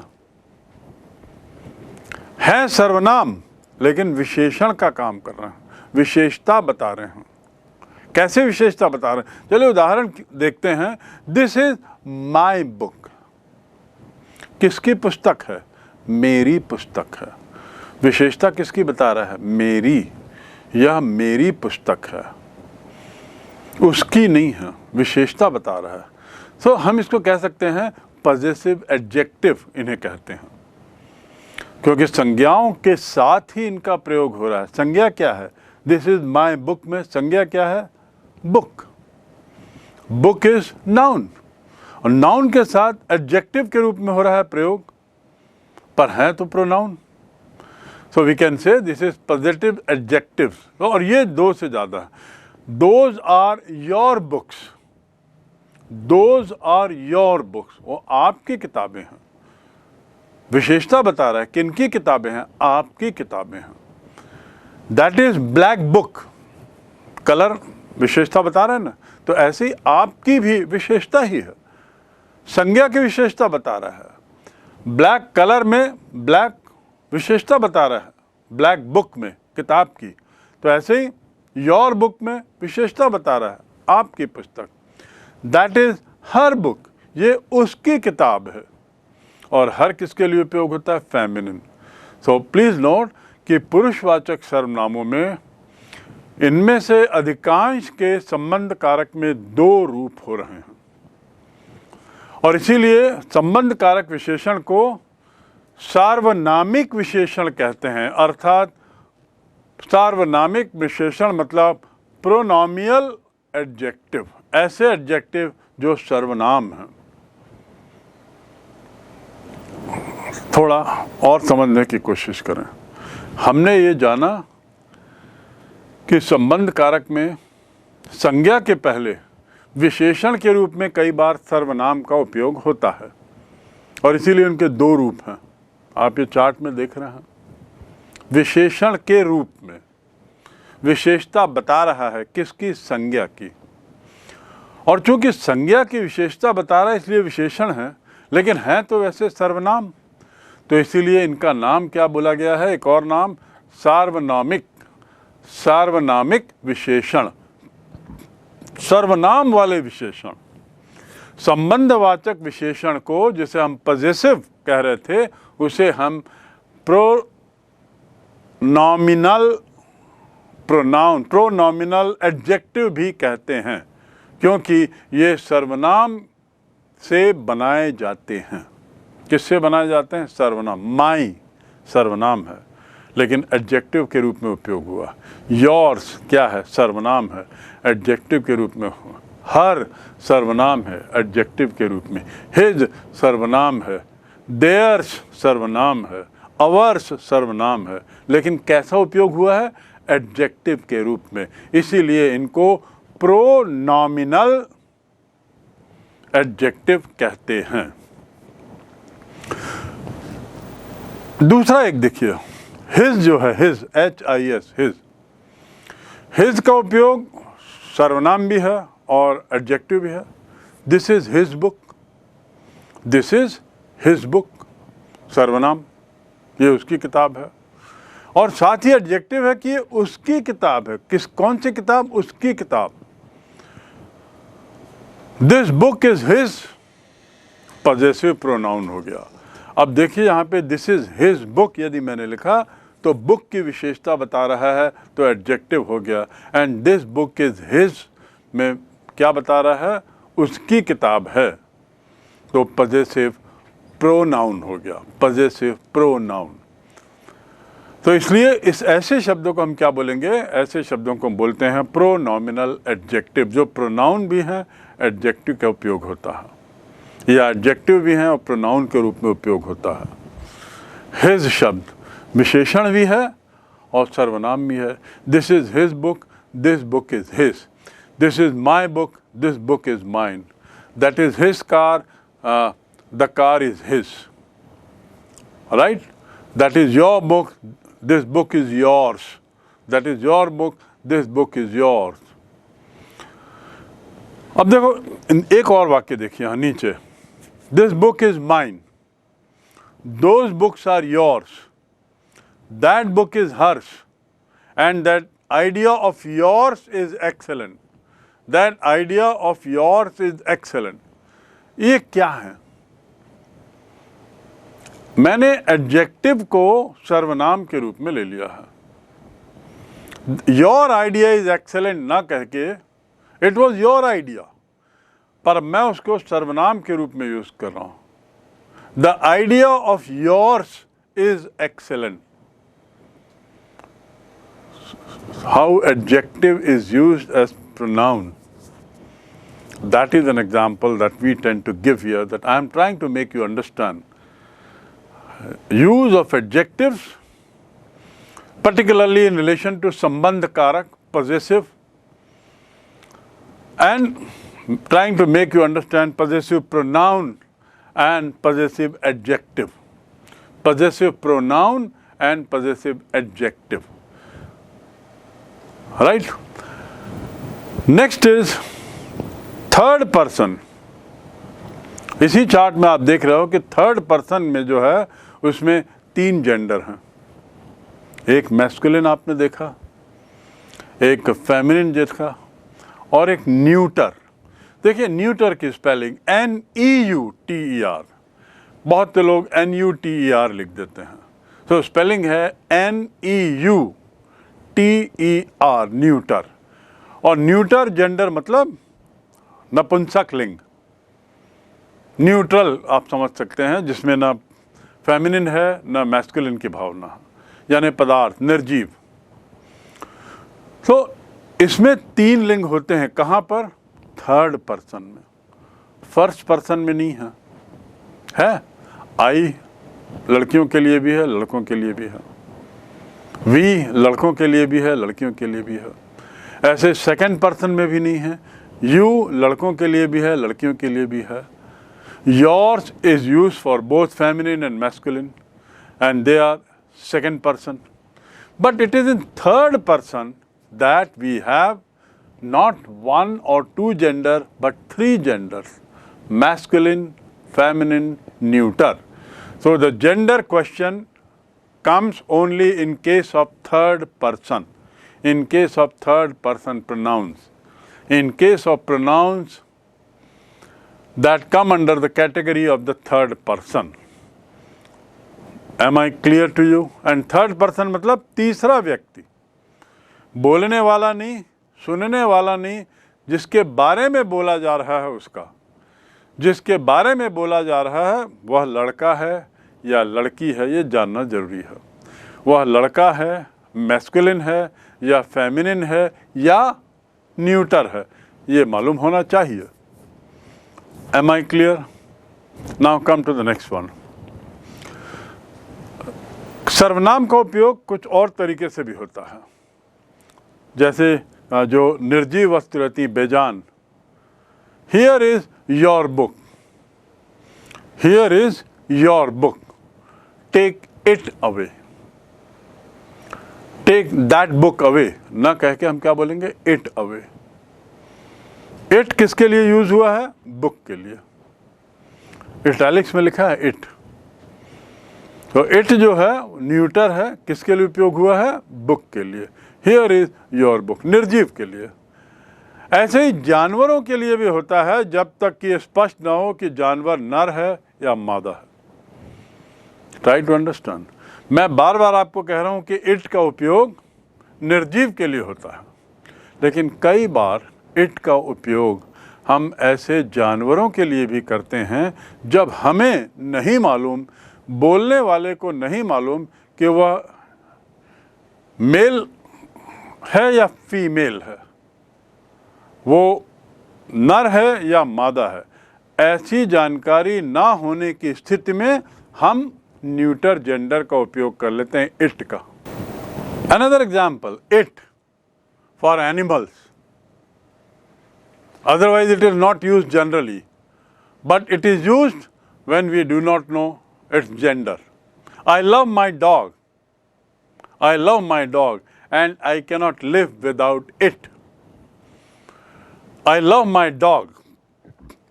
है, सर्वनाम, लेकिन विशेषण का काम कर रहे हैं, विशेषता बता रहे हैं। कैसे विशेषता बता रहे हैं? चलिए उदाहरण देखते हैं। This is my book. किसकी पुस्तक है? मेरी पुस्तक है। विशेषता किसकी बता रहा है? मेरी। यह मेरी पुस्तक है, उसकी नहीं है, विशेषता बता रहा है। तो हम इसको कह सकते हैं पॉजेसिव एडजेक्टिव इन्हें कहते हैं क्योंकि संज्ञाओं के साथ ही इनका प्रयोग हो रहा है। संज्ञा क्या है? दिस इज माई बुक में संज्ञा क्या है? बुक। बुक इज नाउन और नाउन के साथ एडजेक्टिव के रूप में हो रहा है प्रयोग, पर है तो pronoun. So we can say this is positive adjectives. और ये दो से ज़्यादा है। Those are your books, those are your books, वो आपकी किताबें हैं। विशेषता बता रहा है किनकी किताबें हैं? आपकी किताबें हैं। That is black book, colour विशेषता बता रहे हैं ना, तो ऐसे ही आपकी भी विशेषता ही है, संज्ञा की विशेषता बता रहा है। ब्लैक कलर में ब्लैक विशेषता बता रहा है, ब्लैक बुक में किताब की, तो ऐसे ही योर बुक में विशेषता बता रहा है, आपकी पुस्तक। दैट इज हर बुक, ये उसकी किताब है। और हर किसके लिए उपयोग होता है? फेमिनिन। सो प्लीज नोट कि पुरुषवाचक सर्वनामों में इनमें से अधिकांश के संबंध कारक में दो रूप हो रहे हैं और इसीलिए संबंध कारक विशेषण को सार्वनामिक विशेषण कहते हैं। अर्थात सार्वनामिक विशेषण मतलब प्रोनोमियल एडजेक्टिव, ऐसे एडजेक्टिव जो सर्वनाम हैं। थोड़ा और समझने की कोशिश करें। हमने ये जाना कि संबंध कारक में संज्ञा के पहले विशेषण के रूप में कई बार सर्वनाम का उपयोग होता है और इसीलिए उनके दो रूप हैं। आप ये चार्ट में देख रहे हैं। विशेषण के रूप में विशेषता बता रहा है किसकी? संज्ञा की। और चूंकि संज्ञा की विशेषता बता रहा है इसलिए विशेषण है, लेकिन है तो वैसे सर्वनाम, तो इसीलिए इनका नाम क्या बोला गया है? एक और नाम सार्वनामिक, सार्वनामिक विशेषण, सर्वनाम वाले विशेषण। संबंधवाचक विशेषण को जिसे हम पॉजेसिव कह रहे थे उसे हम प्रोनॉमिनल प्रोनाउन, प्रोनॉमिनल एडजेक्टिव भी कहते हैं क्योंकि ये सर्वनाम से बनाए जाते हैं। किससे बनाए जाते हैं? सर्वनाम। माई सर्वनाम है लेकिन एडजेक्टिव के रूप में उपयोग हुआ। योर्स क्या है? सर्वनाम है, एडजेक्टिव के रूप में हुआ। हर सर्वनाम है, एडजेक्टिव के रूप में। हिज सर्वनाम है, देयर्स सर्वनाम है, अवर्स सर्वनाम है, लेकिन कैसा उपयोग हुआ है? एडजेक्टिव के रूप में। इसीलिए इनको प्रोनॉमिनल एडजेक्टिव कहते हैं। दूसरा एक देखिए, हिज जो है, हिज, HIS, हिज। हिज का उपयोग सर्वनाम भी है और एडजेक्टिव भी है। This is his book, this is his book, सर्वनाम, ये उसकी किताब है। और साथ ही एडजेक्टिव है कि ये उसकी किताब है। कौन सी किताब? उसकी किताब। This book is his, possessive pronoun हो गया। अब देखिए यहाँ पे दिस इज हिज बुक यदि मैंने लिखा तो बुक की विशेषता बता रहा है तो एडजेक्टिव हो गया। And this book is his में क्या बता रहा है? उसकी किताब है, तो पॉजेसिव प्रोनाउन हो गया, पॉजेसिव प्रोनाउन। तो इसलिए इस ऐसे शब्दों को हम क्या बोलेंगे? ऐसे शब्दों को हम बोलते हैं प्रोनॉमिनल एडजेक्टिव, जो प्रोनाउन भी हैं, एडजेक्टिव का उपयोग होता है, या एडजेक्टिव भी हैं और प्रोनाउन के रूप में उपयोग होता है। हिज शब्द विशेषण भी है और सर्वनाम भी है। This is his book, this book is his, this is my book, this book is mine, that is his car, the car is his, right? That is your book, this book is yours, that is your book, this book is yours. अब देखो एक और वाक्य देखिए यहाँ नीचे, this book is mine, those books are yours, that book is hers, and that idea of yours is excellent, that idea of yours is excellent. ये क्या है? मैंने एडजेक्टिव को सर्वनाम के रूप में ले लिया है। योर आइडिया इज एक्सेलेंट ना कह के, इट वॉज योर आइडिया, पर मैं उसको सर्वनाम के रूप में यूज कर रहा हूं। The idea of yours is excellent. How adjective is used as pronoun, that is an example that we tend to give here, that I am trying to make you understand. Use of adjectives, particularly in relation to sambandh karak, possessive, and trying to make you understand possessive pronoun and possessive adjective. Possessive pronoun and possessive adjective. Right? Next is third person. इसी chart में आप देख रहे हो कि third person में जो है उसमें 3 जेंडर हैं। एक मैस्कुलिन आपने देखा, एक फेमिनिन देखा और एक न्यूटर। देखिए न्यूटर की स्पेलिंग NEUTER, बहुत से लोग NUTER लिख देते हैं, तो स्पेलिंग है NEUTER, न्यूटर। और न्यूटर जेंडर मतलब नपुंसक लिंग, न्यूट्रल आप समझ सकते हैं, जिसमें ना फेमिनिन है ना मैस्कुलिन की भावना, यानी पदार्थ, निर्जीव। तो इसमें 3 लिंग होते हैं। कहाँ पर? थर्ड पर्सन में। फर्स्ट पर्सन में नहीं है। आई लड़कियों के लिए भी है, लड़कों के लिए भी है। वी लड़कों के लिए भी है, लड़कियों के लिए भी है। ऐसे सेकंड पर्सन में भी नहीं है। यू लड़कों के लिए भी है, लड़कियों के लिए भी है। Yours is use for both feminine and masculine and they are second person, but it is in third person that we have not 1 or 2 gender but 3 genders: masculine, feminine, neuter. So the gender question comes only in case of third person, in case of third person pronouns, in case of pronouns that come under the category of the third person. Am I clear to you? And third person मतलब तीसरा व्यक्ति, बोलने वाला नहीं, सुनने वाला नहीं, जिसके बारे में बोला जा रहा है उसका, जिसके बारे में बोला जा रहा है वह लड़का है या लड़की है, ये जानना जरूरी है। वह लड़का है, मैस्कुलिन है या फेमिनिन है या न्यूटर है, ये मालूम होना चाहिए। Am I clear? Now come to the next one. सर्वनाम का उपयोग कुछ और तरीके से भी होता है, जैसे जो निर्जीव वस्तु रहती बेजान। Here is your book, here is your book, take it away, take that book away ना कह के हम क्या बोलेंगे? It away. इट किसके लिए यूज हुआ है? बुक के लिए। इटैलिक्स में लिखा है इट, तो इट जो है न्यूटर है, किसके लिए उपयोग हुआ है? बुक के लिए। हियर इज योर बुक, निर्जीव के लिए। ऐसे ही जानवरों के लिए भी होता है, जब तक कि स्पष्ट ना हो कि जानवर नर है या मादा है। Try to understand. मैं बार बार आपको कह रहा हूं कि इट का उपयोग निर्जीव के लिए होता है, लेकिन कई बार इट का उपयोग हम ऐसे जानवरों के लिए भी करते हैं जब हमें नहीं मालूम, बोलने वाले को नहीं मालूम कि वह मेल है या फीमेल है, वो नर है या मादा है। ऐसी जानकारी ना होने की स्थिति में हम न्यूटर जेंडर का उपयोग कर लेते हैं इट का। Another example, it for animals, otherwise it is not used generally, but it is used when we do not know its gender. I love my dog. I love my dog and I cannot live without it. I love my dog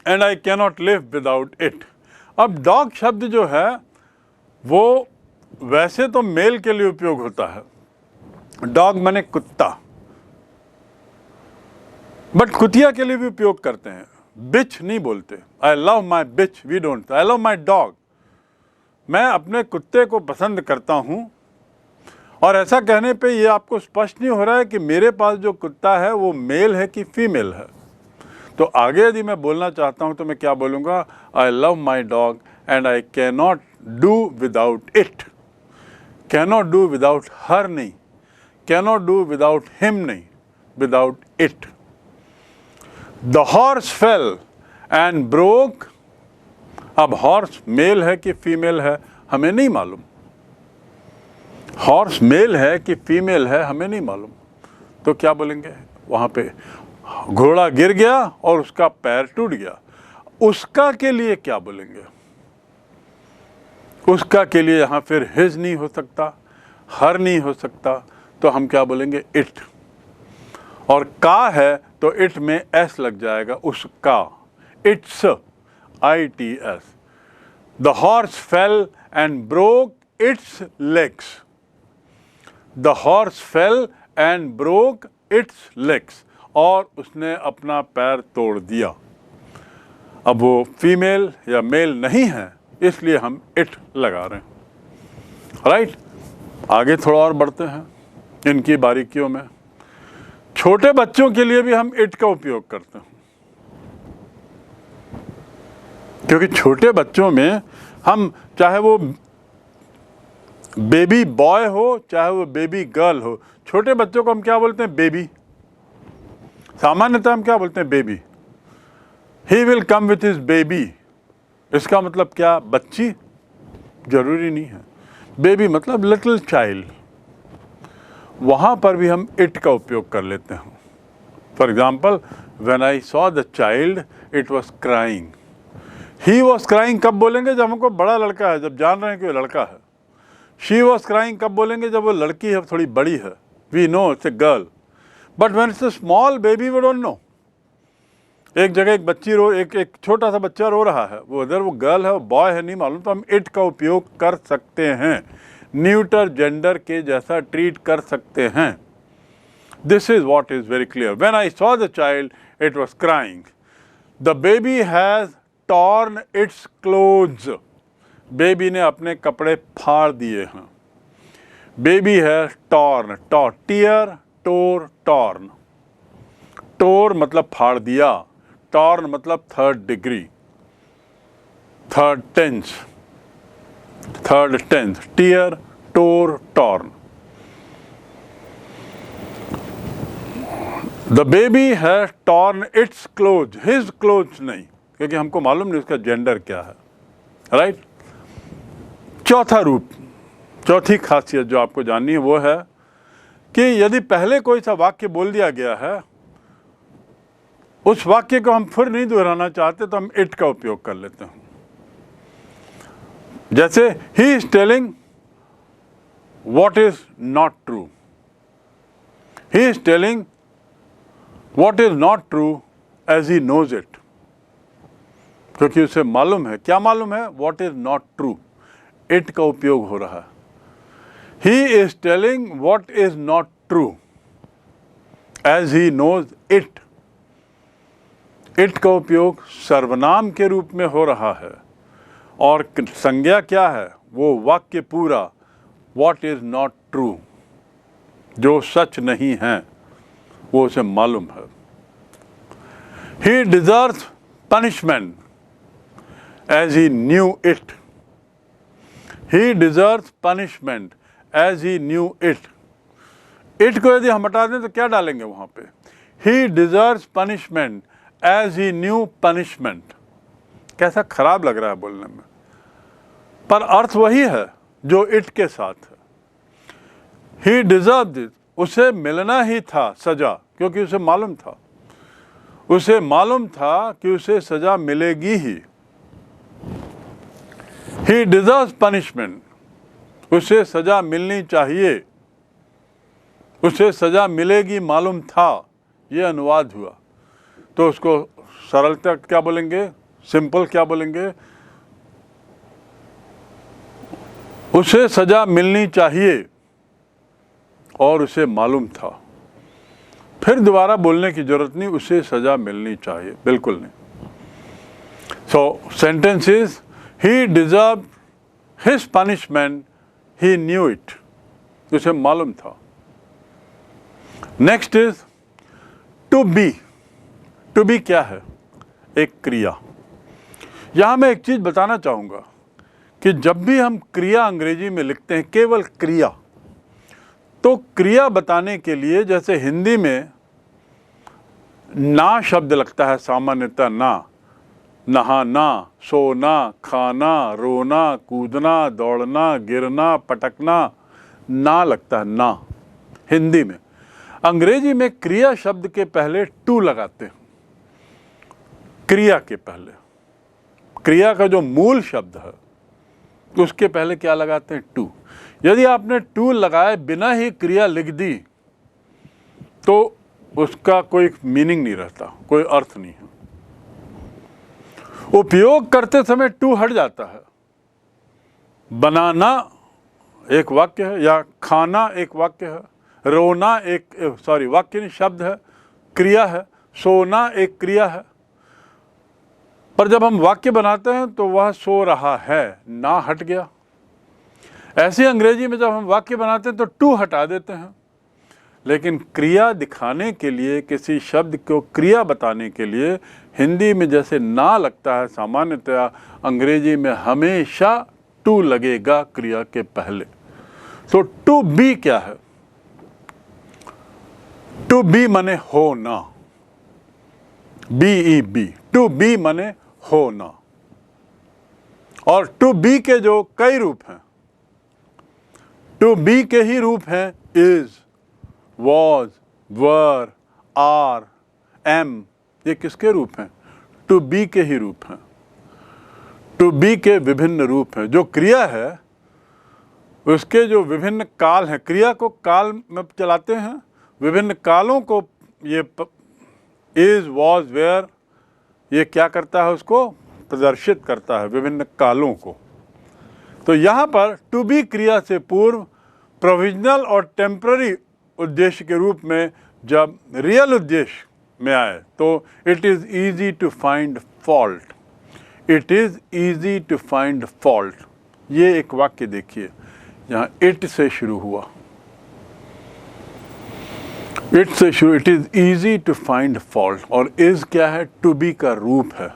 and I cannot live without it. अब dog शब्द जो है वो वैसे तो mail के लिए उपयोग होता है, dog माने कुत्ता, बट कुतिया के लिए भी उपयोग करते हैं, बिच नहीं बोलते। I love my bitch, we don't. I love my dog, मैं अपने कुत्ते को पसंद करता हूँ। और ऐसा कहने पे ये आपको स्पष्ट नहीं हो रहा है कि मेरे पास जो कुत्ता है वो मेल है कि फीमेल है। तो आगे यदि मैं बोलना चाहता हूँ तो मैं क्या बोलूँगा, I love my dog and I can not do without it. Can not do without her नहीं, can not do without him नहीं, without it. The horse fell and broke। अब हॉर्स मेल है कि फीमेल है हमें नहीं मालूम, horse male है कि फीमेल है हमें नहीं मालूम। तो क्या बोलेंगे वहाँ पे, घोड़ा गिर गया और उसका पैर टूट गया, उसका के लिए क्या बोलेंगे, उसका के लिए यहाँ फिर हिज नहीं हो सकता, हर नहीं हो सकता, तो हम क्या बोलेंगे, इट। और का है तो इट में एस लग जाएगा, उसका, it's, ITS। The horse fail and broke it's legs. The horse fail and broke it's legs, और उसने अपना पैर तोड़ दिया। अब वो फीमेल या मेल नहीं है इसलिए हम इट लगा रहे हैं, राइट। आगे थोड़ा और बढ़ते हैं इनकी बारीकियों में। छोटे बच्चों के लिए भी हम इट का उपयोग करते हैं, क्योंकि छोटे बच्चों में हम, चाहे वो बेबी बॉय हो चाहे वो बेबी गर्ल हो, छोटे बच्चों को हम क्या बोलते हैं, बेबी। सामान्यतः हम क्या बोलते हैं, baby. He will come with his baby, इसका मतलब क्या, बच्ची, जरूरी नहीं है। बेबी मतलब लिटिल चाइल्ड, वहाँ पर भी हम इट का उपयोग कर लेते हैं। For example, when I saw the child it was crying. He was crying कब बोलेंगे, जब हमको बड़ा लड़का है, जब जान रहे हैं कि वो लड़का है। शी वॉज क्राइंग कब बोलेंगे, जब वो लड़की है, थोड़ी बड़ी है, we know it's a girl. But when it's a small baby we don't know. एक जगह एक बच्ची एक छोटा सा बच्चा रो रहा है, वो अगर वो गर्ल है वो बॉय है नहीं मालूम, तो हम इट का उपयोग कर सकते हैं, न्यूटर जेंडर के जैसा ट्रीट कर सकते हैं। This is what is very clear. When I saw the child it was crying. The baby has torn its clothes. Baby ने अपने कपड़े फाड़ दिए हैं। Baby has torn, tear, tore, torn. Tore मतलब फाड़ दिया, टॉर्न मतलब third degree, third tense, tear, tore, torn. The baby has torn its cloth, his cloth नहीं, क्योंकि हमको मालूम नहीं उसका जेंडर क्या है, राइट। चौथा रूप, चौथी खासियत जो आपको जाननी है वो है कि यदि पहले कोई सा वाक्य बोल दिया गया है, उस वाक्य को हम फिर नहीं दोहराना चाहते तो हम इट का उपयोग कर लेते हैं। जैसे he is telling what is not true. He is telling what is not true as he knows it, क्योंकि उसे मालूम है, क्या मालूम है, what is not true. It का उपयोग हो रहा है। He is telling what is not true as he knows it. It का उपयोग सर्वनाम के रूप में हो रहा है, और संज्ञा क्या है, वो वाक्य पूरा, व्हाट इज नॉट ट्रू, जो सच नहीं है, वो उसे मालूम है। He deserves punishment as he knew it. He deserves punishment as he knew it. It को यदि हम हटा दें तो क्या डालेंगे वहां पे, he deserves punishment as he knew punishment. कैसा खराब लग रहा है बोलने में, पर अर्थ वही है जो इट के साथ है। ही डिजर्व इट, उसे मिलना ही था सजा, क्योंकि उसे मालूम था, उसे मालूम था कि उसे सजा मिलेगी ही। ही डिजर्व पनिशमेंट, उसे सजा मिलनी चाहिए, उसे सजा मिलेगी मालूम था, ये अनुवाद हुआ। तो उसको सरलता क्या बोलेंगे, सिंपल क्या बोलेंगे, उसे सजा मिलनी चाहिए और उसे मालूम था। फिर दोबारा बोलने की जरूरत नहीं, उसे सजा मिलनी चाहिए, बिल्कुल नहीं। So sentence is he deserve his punishment, he knew it, उसे मालूम था। Next is to be. To be क्या है, एक क्रिया। यहां मैं एक चीज बताना चाहूंगा कि जब भी हम क्रिया अंग्रेजी में लिखते हैं, केवल क्रिया, तो क्रिया बताने के लिए जैसे हिंदी में ना शब्द लगता है सामान्यतः, ना, नहाना, सोना, खाना, रोना, कूदना, दौड़ना, गिरना, पटकना, ना लगता है, ना हिंदी में। अंग्रेजी में क्रिया शब्द के पहले टू लगाते हैं, क्रिया के पहले, क्रिया का जो मूल शब्द है उसके पहले क्या लगाते हैं, टू। यदि आपने टू लगाए बिना ही क्रिया लिख दी तो उसका कोई मीनिंग नहीं रहता, कोई अर्थ नहीं है। उपयोग करते समय टू हट जाता है। बनाना एक वाक्य है, या खाना एक वाक्य है, रोना वाक्य नहीं, शब्द है, क्रिया है, सोना एक क्रिया है। पर जब हम वाक्य बनाते हैं तो वह सो रहा है, ना हट गया। ऐसे अंग्रेजी में जब हम वाक्य बनाते हैं तो टू हटा देते हैं। लेकिन क्रिया दिखाने के लिए, किसी शब्द को क्रिया बताने के लिए हिंदी में जैसे ना लगता है सामान्यतया, अंग्रेजी में हमेशा टू लगेगा क्रिया के पहले। तो टू बी क्या है, टू बी माने होना, BEB, टू बी माने होना। और टू बी के जो कई रूप हैं, टू बी के ही रूप हैं is, was, were, are, am. ये किसके रूप हैं, टू बी के ही रूप हैं। टू बी के विभिन्न रूप हैं। जो क्रिया है उसके जो विभिन्न काल हैं, क्रिया को काल में चलाते हैं, विभिन्न कालों को ये इज, वॉज, वेयर, ये क्या करता है, उसको प्रदर्शित करता है, विभिन्न कालों को। तो यहाँ पर टू बी क्रिया से पूर्व प्रोविजनल और टेम्पररी उद्देश्य के रूप में जब रियल उद्देश्य में आए तो it is easy to find fault, it is easy to find fault. ये एक वाक्य देखिए, यहाँ इट से शुरू हुआ, इट से शुरू, it is easy to find fault. और इज़ क्या है, टू बी का रूप है।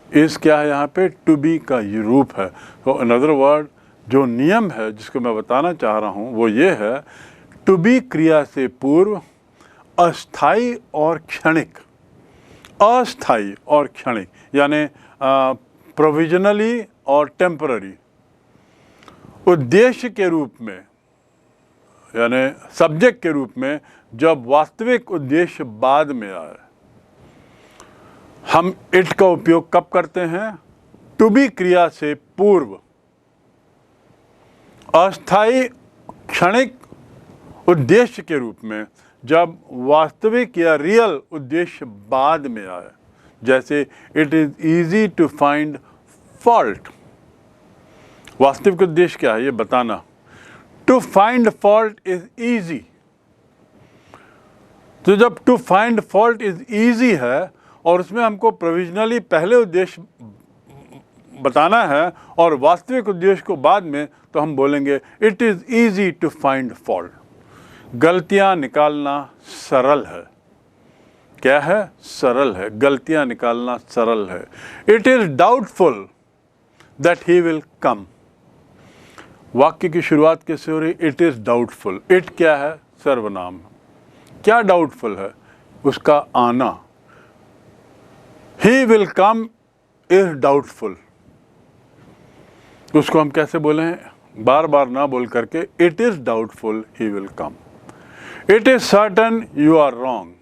इज़ क्या है यहाँ पे, टू बी का ये रूप है। तो अनदर वर्ड, जो नियम है जिसको मैं बताना चाह रहा हूँ वो ये है, टू बी क्रिया से पूर्व अस्थाई और क्षणिक, अस्थाई और क्षणिक यानी प्रोविजनली और टेम्पररी उद्देश्य के रूप में, यानी सब्जेक्ट के रूप में, जब वास्तविक उद्देश्य बाद में आए। हम इट का उपयोग कब करते हैं, टू बी क्रिया से पूर्व अस्थाई क्षणिक उद्देश्य के रूप में, जब वास्तविक या रियल उद्देश्य बाद में आए। जैसे it is easy to find fault, वास्तविक उद्देश्य क्या है ये बताना। To find fault is easy, तो जब to find fault is easy है और उसमें हमको प्रोविजनली पहले उद्देश्य बताना है और वास्तविक उद्देश्य को बाद में, तो हम बोलेंगे it is easy to find fault. गलतियां निकालना सरल है। क्या है, सरल है, गलतियां निकालना सरल है। It is doubtful that he will कम। वाक्य की शुरुआत कैसे हो रही, इट इज डाउटफुल। इट क्या है, सर्वनाम। क्या डाउटफुल है, उसका आना। He will come is doubtful. उसको हम कैसे बोलें, बार बार ना बोल करके, it is doubtful he will come, it is certain you are wrong.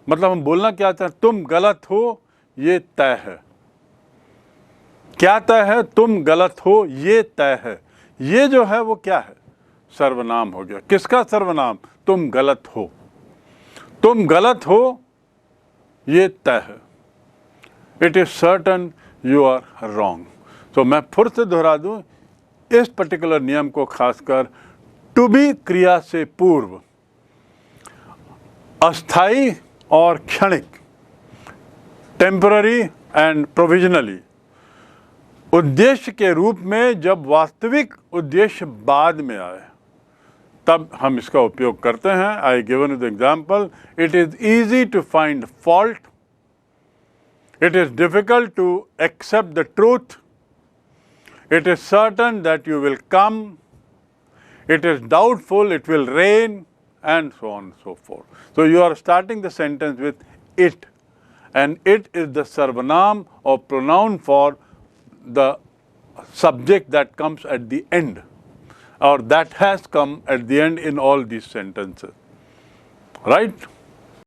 मतलब हम बोलना क्या चाहते हैं, तुम गलत हो ये तय है। क्या तय है? तुम गलत हो ये तय है। ये जो है वो क्या है? सर्वनाम हो गया। किसका सर्वनाम? तुम गलत हो। तुम गलत हो ये तय है। It is certain you are wrong. तो मैं फिर से दोहरा दूं, इस पर्टिकुलर नियम को खासकर टू बी क्रिया से पूर्व अस्थाई और क्षणिक, टेम्पररी एंड प्रोविजनली, उद्देश्य के रूप में जब वास्तविक उद्देश्य बाद में आए तब हम इसका उपयोग करते हैं। I given you the example, it is easy to find fault, it is difficult to accept the truth, it is certain that you will come, it is doubtful it will rain, and so on and so forth. So you are starting the sentence with it, and it is the sarvanam or pronoun for the subject that comes at the end, or that has come at the end in all these sentences, right?